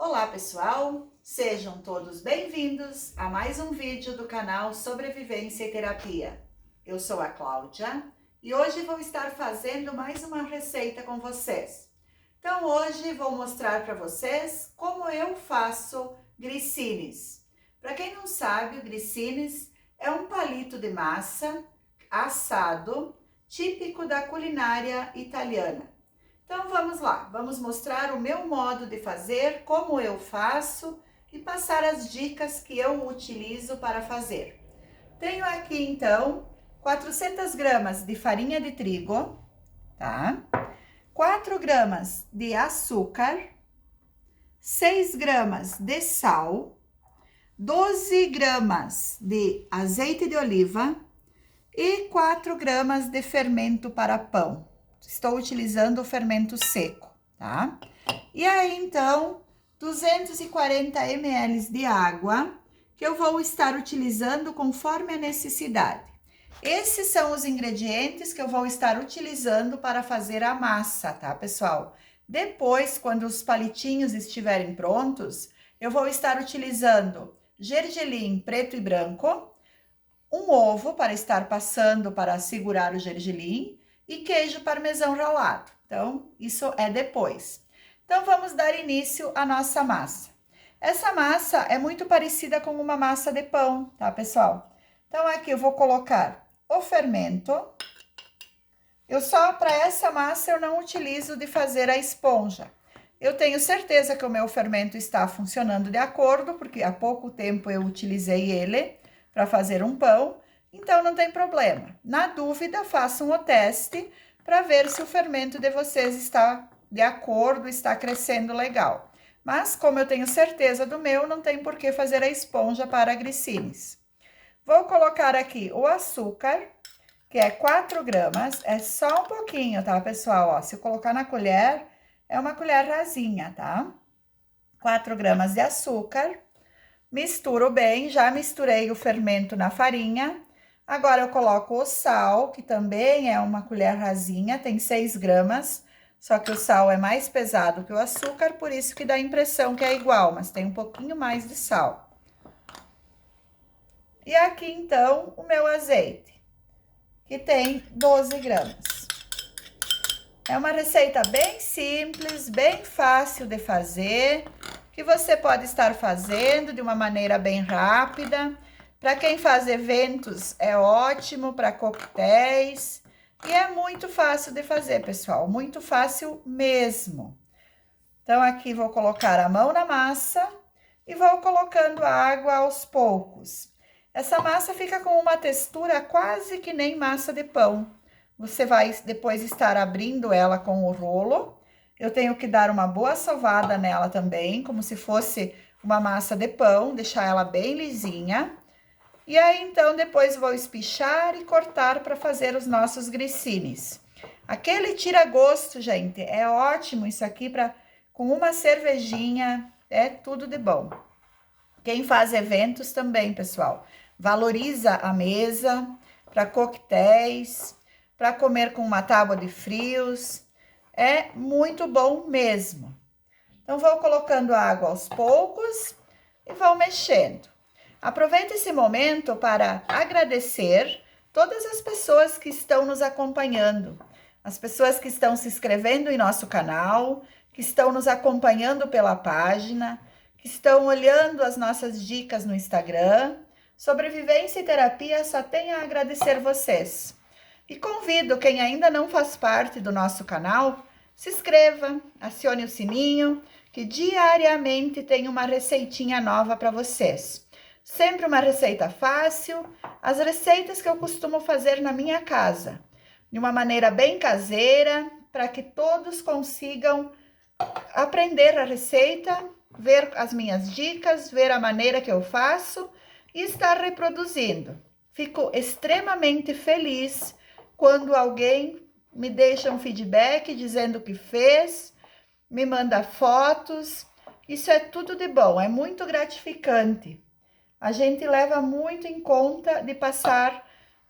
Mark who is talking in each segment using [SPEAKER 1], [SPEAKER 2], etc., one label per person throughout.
[SPEAKER 1] Olá pessoal, sejam todos bem-vindos a mais um vídeo do canal Sobrevivência e Terapia. Eu sou a Cláudia e hoje vou estar fazendo mais uma receita com vocês. Então hoje vou mostrar para vocês como eu faço grissines. Para quem não sabe, o grissines é um palito de massa assado típico da culinária italiana. Então vamos lá, vamos mostrar o meu modo de fazer, como eu faço e passar as dicas que eu utilizo para fazer. Tenho aqui então 400 gramas de farinha de trigo, tá? 4 gramas de açúcar, 6 gramas de sal, 12 gramas de azeite de oliva e 4 gramas de fermento para pão. Estou utilizando o fermento seco, tá? E aí, então, 240 ml de água, que eu vou estar utilizando conforme a necessidade. Esses são os ingredientes que eu vou estar utilizando para fazer a massa, tá, pessoal? Depois, quando os palitinhos estiverem prontos, eu vou estar utilizando gergelim preto e branco, um ovo para estar passando para segurar o gergelim, e queijo parmesão ralado. Então, isso é depois. Então, vamos dar início à nossa massa. Essa massa é muito parecida com uma massa de pão, tá, pessoal? Então, aqui eu vou colocar o fermento. Para essa massa, eu não utilizo de fazer a esponja. Eu tenho certeza que o meu fermento está funcionando de acordo, porque há pouco tempo eu utilizei ele para fazer um pão. Então, não tem problema. Na dúvida, façam o teste para ver se o fermento de vocês está de acordo, está crescendo legal. Mas, como eu tenho certeza do meu, não tem por que fazer a esponja para grissines. Vou colocar aqui o açúcar, que é 4 gramas. É só um pouquinho, tá, pessoal? Ó, se eu colocar na colher, é uma colher rasinha, tá? 4 gramas de açúcar. Misturo bem, já misturei o fermento na farinha. Agora eu coloco o sal, que também é uma colher rasinha, tem 6 gramas, só que o sal é mais pesado que o açúcar, por isso que dá a impressão que é igual, mas tem um pouquinho mais de sal. E aqui então o meu azeite, que tem 12 gramas. É uma receita bem simples, bem fácil de fazer, que você pode estar fazendo de uma maneira bem rápida. Para quem faz eventos é ótimo, para coquetéis. E é muito fácil de fazer, pessoal, muito fácil mesmo. Então, aqui vou colocar a mão na massa e vou colocando água aos poucos. Essa massa fica com uma textura quase que nem massa de pão. Você vai depois estar abrindo ela com o rolo. Eu tenho que dar uma boa sovada nela também, como se fosse uma massa de pão, deixar ela bem lisinha. E aí, então, depois vou espichar e cortar para fazer os nossos grissines. Aquele tira-gosto, gente, é ótimo isso aqui com uma cervejinha, é tudo de bom. Quem faz eventos também, pessoal, valoriza a mesa para coquetéis, para comer com uma tábua de frios, é muito bom mesmo. Então, vou colocando água aos poucos e vou mexendo. Aproveite esse momento para agradecer todas as pessoas que estão nos acompanhando, as pessoas que estão se inscrevendo em nosso canal, que estão nos acompanhando pela página, que estão olhando as nossas dicas no Instagram. Sobrevivência e Terapia só tem a agradecer vocês. E convido quem ainda não faz parte do nosso canal, se inscreva, acione o sininho, que diariamente tem uma receitinha nova para vocês. Sempre uma receita fácil, as receitas que eu costumo fazer na minha casa, de uma maneira bem caseira, para que todos consigam aprender a receita, ver as minhas dicas, ver a maneira que eu faço e estar reproduzindo. Fico extremamente feliz quando alguém me deixa um feedback dizendo que fez, me manda fotos. Isso é tudo de bom, é muito gratificante. A gente leva muito em conta de passar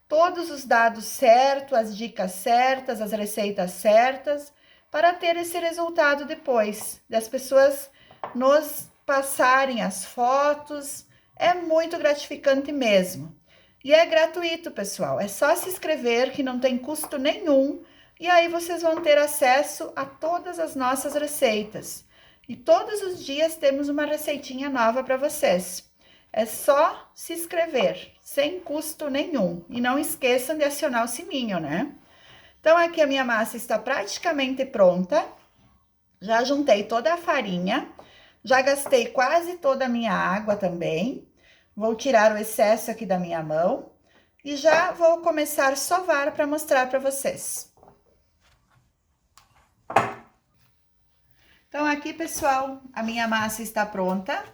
[SPEAKER 1] todos os dados certos, as dicas certas, as receitas certas, para ter esse resultado depois, das pessoas nos passarem as fotos. É muito gratificante mesmo. E é gratuito, pessoal. É só se inscrever, que não tem custo nenhum. E aí vocês vão ter acesso a todas as nossas receitas. E todos os dias temos uma receitinha nova para vocês. É só se inscrever, sem custo nenhum. E não esqueçam de acionar o sininho, né? Então, aqui a minha massa está praticamente pronta. Já juntei toda a farinha. Já gastei quase toda a minha água também. Vou tirar o excesso aqui da minha mão. E já vou começar a sovar para mostrar para vocês. Então, aqui, pessoal, a minha massa está pronta.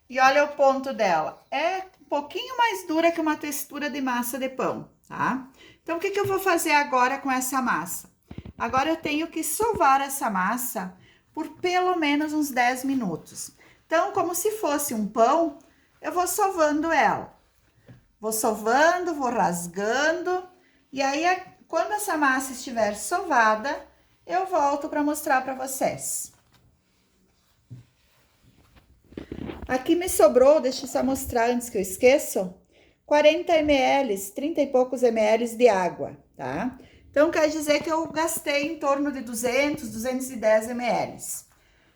[SPEAKER 1] E olha o ponto dela. É um pouquinho mais dura que uma textura de massa de pão, tá? Então, o que eu vou fazer agora com essa massa? Agora, eu tenho que sovar essa massa por pelo menos uns 10 minutos. Então, como se fosse um pão, eu vou sovando ela. Vou sovando, vou rasgando. E aí, quando essa massa estiver sovada, eu volto para mostrar para vocês. Aqui me sobrou, deixa eu só mostrar antes que eu esqueça, 40 ml, 30 e poucos ml de água, tá? Então, quer dizer que eu gastei em torno de 200, 210 ml.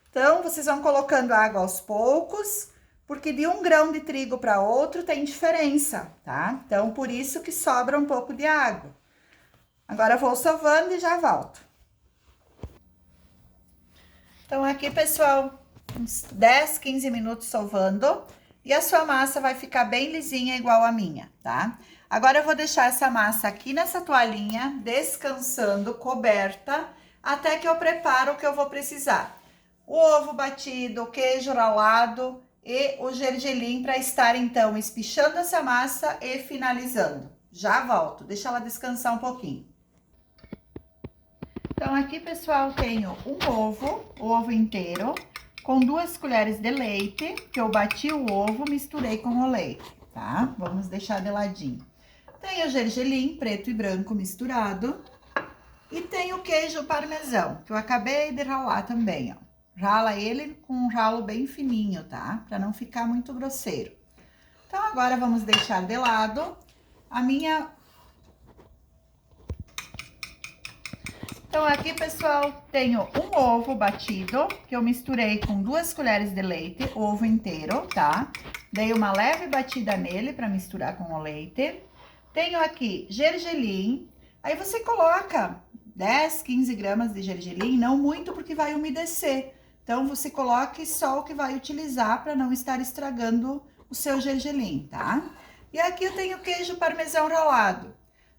[SPEAKER 1] Então, vocês vão colocando água aos poucos, porque de 1 grão de trigo para outro tem diferença, tá? Então, por isso que sobra um pouco de água. Agora, eu vou sovando e já volto. Então, aqui, pessoal, uns 10, 15 minutos sovando, e a sua massa vai ficar bem lisinha, igual a minha, tá? Agora, eu vou deixar essa massa aqui nessa toalhinha, descansando, coberta, até que eu preparo o que eu vou precisar. O ovo batido, o queijo ralado e o gergelim para estar, então, espichando essa massa e finalizando. Já volto, deixa ela descansar um pouquinho. Então, aqui, pessoal, tenho um o ovo inteiro, com 2 colheres de leite, que eu bati o ovo, misturei com o leite, tá? Vamos deixar de ladinho. Tem o gergelim preto e branco misturado. E tem o queijo parmesão, que eu acabei de ralar também, ó. Rala ele com um ralo bem fininho, tá? Pra não ficar muito grosseiro. Então, agora vamos deixar de lado a minha... Então, aqui, pessoal, tenho um ovo batido, que eu misturei com 2 colheres de leite, ovo inteiro, tá? Dei uma leve batida nele para misturar com o leite. Tenho aqui gergelim, aí você coloca 10, 15 gramas de gergelim, não muito porque vai umedecer. Então, você coloque só o que vai utilizar para não estar estragando o seu gergelim, tá? E aqui eu tenho queijo parmesão ralado.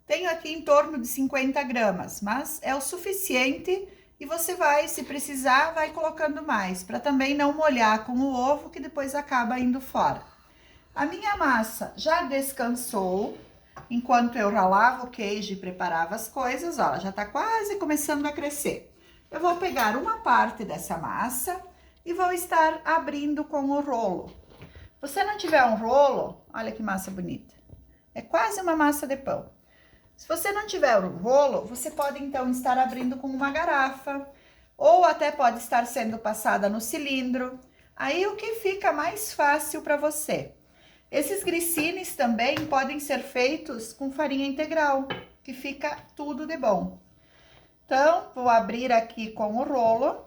[SPEAKER 1] Tenho aqui em torno de 50 gramas, mas é o suficiente e você vai, se precisar, vai colocando mais, para também não molhar com o ovo, que depois acaba indo fora. A minha massa já descansou, enquanto eu ralava o queijo e preparava as coisas, ó, ela já tá quase começando a crescer. Eu vou pegar uma parte dessa massa e vou estar abrindo com o rolo. Se você não tiver um rolo, olha que massa bonita. É quase uma massa de pão. Se você não tiver um rolo, você pode então estar abrindo com uma garrafa, ou até pode estar sendo passada no cilindro. Aí o que fica mais fácil para você. Esses grissines também podem ser feitos com farinha integral, que fica tudo de bom. Então, vou abrir aqui com o rolo,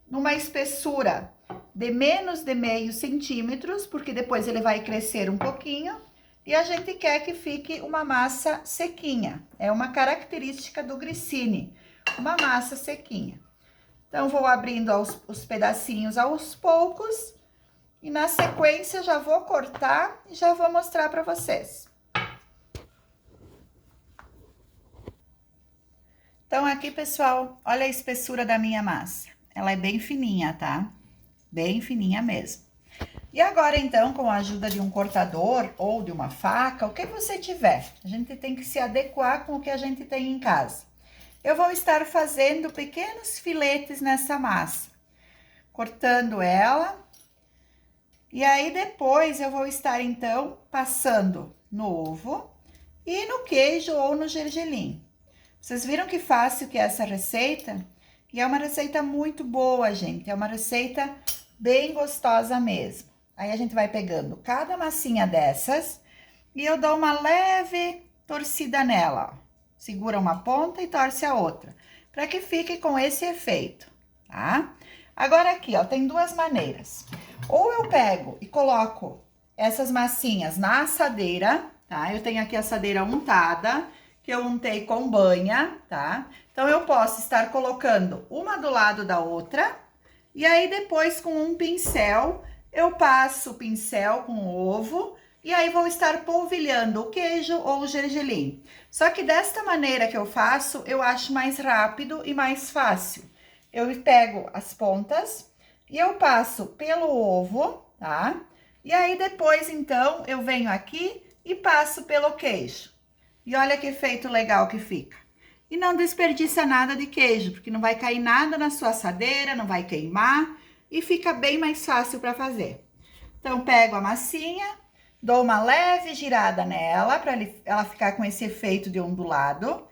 [SPEAKER 1] numa espessura de menos de meio centímetros, porque depois ele vai crescer um pouquinho. E a gente quer que fique uma massa sequinha. É uma característica do grissini, uma massa sequinha. Então, vou abrindo os pedacinhos aos poucos. E na sequência, já vou cortar e já vou mostrar para vocês. Então, aqui, pessoal, olha a espessura da minha massa. Ela é bem fininha, tá? Bem fininha mesmo. E agora, então, com a ajuda de um cortador ou de uma faca, o que você tiver, a gente tem que se adequar com o que a gente tem em casa. Eu vou estar fazendo pequenos filetes nessa massa, cortando ela. E aí, depois, eu vou estar, então, passando no ovo e no queijo ou no gergelim. Vocês viram que fácil que é essa receita? E é uma receita muito boa, gente. É uma receita bem gostosa mesmo. Aí a gente vai pegando cada massinha dessas e eu dou uma leve torcida nela, ó. Segura uma ponta e torce a outra, para que fique com esse efeito, tá? Agora aqui, ó, tem duas maneiras. Ou eu pego e coloco essas massinhas na assadeira, tá? Eu tenho aqui a assadeira untada, que eu untei com banha, tá? Então, eu posso estar colocando uma do lado da outra, e aí depois com um pincel, eu passo o pincel com o ovo, e aí vou estar polvilhando o queijo ou o gergelim. Só que desta maneira que eu faço, eu acho mais rápido e mais fácil. Eu pego as pontas e eu passo pelo ovo, tá? E aí depois, então, eu venho aqui e passo pelo queijo. E olha que efeito legal que fica. E não desperdiça nada de queijo, porque não vai cair nada na sua assadeira, não vai queimar e fica bem mais fácil para fazer. Então, pego a massinha, dou uma leve girada nela, para ela ficar com esse efeito de ondulado.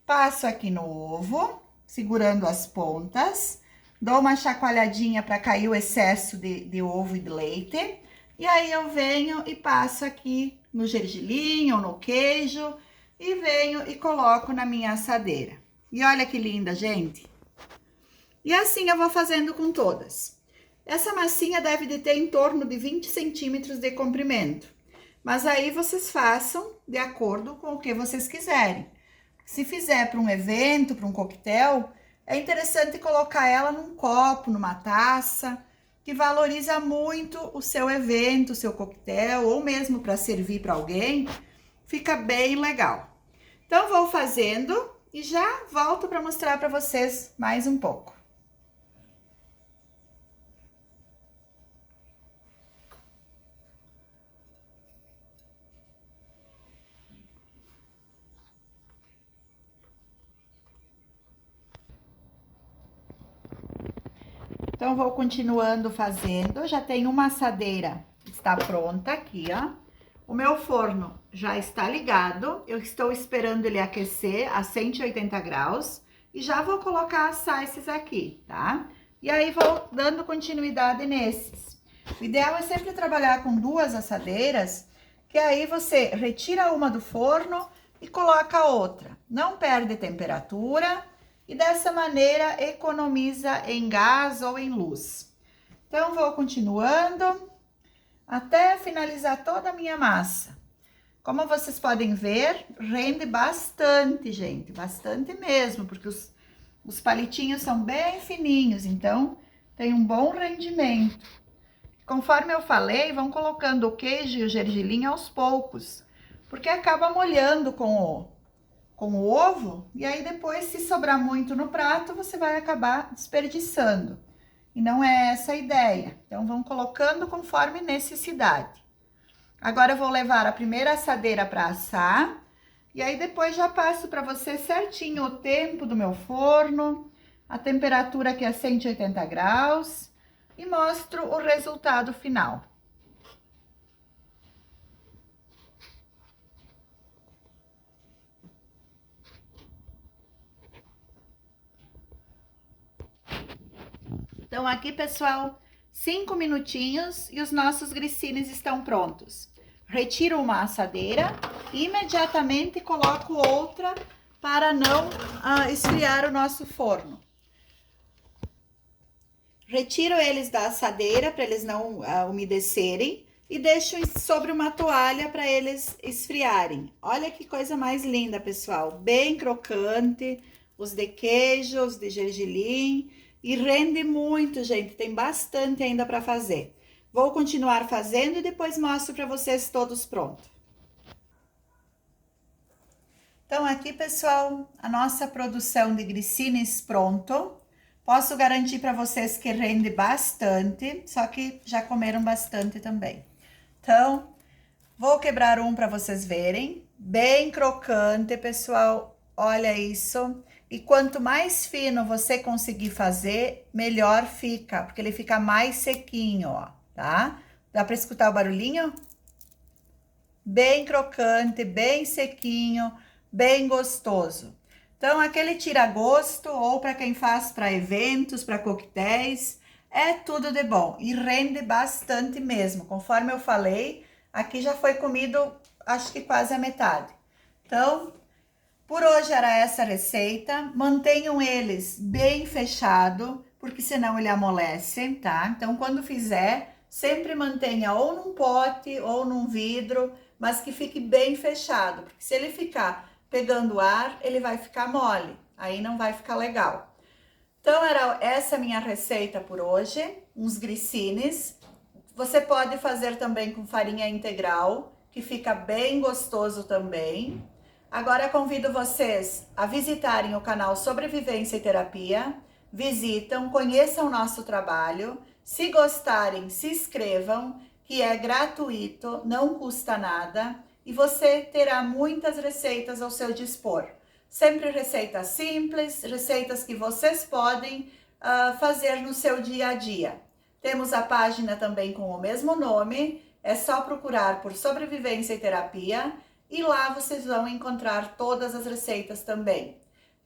[SPEAKER 1] Passo aqui no ovo, segurando as pontas. Dou uma chacoalhadinha para cair o excesso de ovo e de leite. E aí, eu venho e passo aqui no gergelim ou no queijo. E venho e coloco na minha assadeira. E olha que linda, gente. E assim eu vou fazendo com todas. Essa massinha deve de ter em torno de 20 centímetros de comprimento. Mas aí vocês façam de acordo com o que vocês quiserem. Se fizer para um evento, para um coquetel, é interessante colocar ela num copo, numa taça, que valoriza muito o seu evento, o seu coquetel, ou mesmo para servir para alguém, fica bem legal. Então, vou fazendo e já volto para mostrar para vocês mais um pouco. Então, vou continuando fazendo. Já tem uma assadeira que está pronta aqui, ó. O meu forno já está ligado. Eu estou esperando ele aquecer a 180 graus. E já vou colocar assar esses aqui, tá? E aí, vou dando continuidade nesses. O ideal é sempre trabalhar com duas assadeiras, que aí você retira uma do forno e coloca a outra. Não perde temperatura. E dessa maneira, economiza em gás ou em luz. Então, vou continuando até finalizar toda a minha massa. Como vocês podem ver, rende bastante, gente. Bastante mesmo, porque os palitinhos são bem fininhos, então tem um bom rendimento. Conforme eu falei, vão colocando o queijo e o gergelim aos poucos, porque acaba molhando com o ovo, e aí depois, se sobrar muito no prato, você vai acabar desperdiçando. E não é essa a ideia. Então, vão colocando conforme necessidade. Agora, eu vou levar a primeira assadeira para assar, e aí depois já passo para você certinho o tempo do meu forno, a temperatura que é 180 graus, e mostro o resultado final. Então, aqui, pessoal, 5 minutinhos e os nossos grissines estão prontos. Retiro uma assadeira e imediatamente coloco outra para não esfriar o nosso forno. Retiro eles da assadeira para eles não umedecerem e deixo sobre uma toalha para eles esfriarem. Olha que coisa mais linda, pessoal. Bem crocante, os de queijo, os de gergelim. E rende muito, gente, tem bastante ainda para fazer. Vou continuar fazendo e depois mostro para vocês todos prontos. Então, aqui, pessoal, a nossa produção de grissines pronto. Posso garantir para vocês que rende bastante, só que já comeram bastante também. Então, vou quebrar um para vocês verem. Bem crocante, pessoal, olha isso. E quanto mais fino você conseguir fazer, melhor fica, porque ele fica mais sequinho, ó, tá? Dá para escutar o barulhinho? Bem crocante, bem sequinho, bem gostoso. Então, aquele tira-gosto, ou para quem faz para eventos, para coquetéis, é tudo de bom e rende bastante mesmo. Conforme eu falei, aqui já foi comido, acho que quase a metade. Então, por hoje era essa receita. Mantenham eles bem fechado, porque senão ele amolece, tá? Então, quando fizer, sempre mantenha ou num pote ou num vidro, mas que fique bem fechado, porque se ele ficar pegando ar, ele vai ficar mole, aí não vai ficar legal. Então, era essa minha receita por hoje, uns grissines. Você pode fazer também com farinha integral, que fica bem gostoso também. Agora convido vocês a visitarem o canal Sobrevivência e Terapia. Visitam, conheçam o nosso trabalho. Se gostarem, se inscrevam, que é gratuito, não custa nada. E você terá muitas receitas ao seu dispor. Sempre receitas simples, receitas que vocês podem fazer no seu dia a dia. Temos a página também com o mesmo nome, é só procurar por Sobrevivência e Terapia e lá vocês vão encontrar todas as receitas também.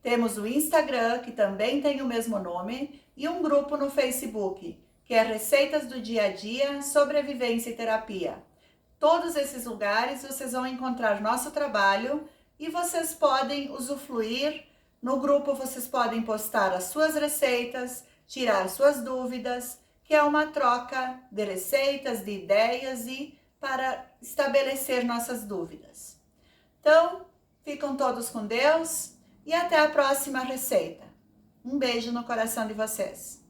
[SPEAKER 1] Temos o Instagram, que também tem o mesmo nome, e um grupo no Facebook, que é Receitas do Dia a Dia, Sobrevivência e Terapia. Todos esses lugares vocês vão encontrar nosso trabalho e vocês podem usufruir. No grupo vocês podem postar as suas receitas, tirar suas dúvidas, que é uma troca de receitas, de ideias e para estabelecer nossas dúvidas. Então, ficam todos com Deus e até a próxima receita. Um beijo no coração de vocês.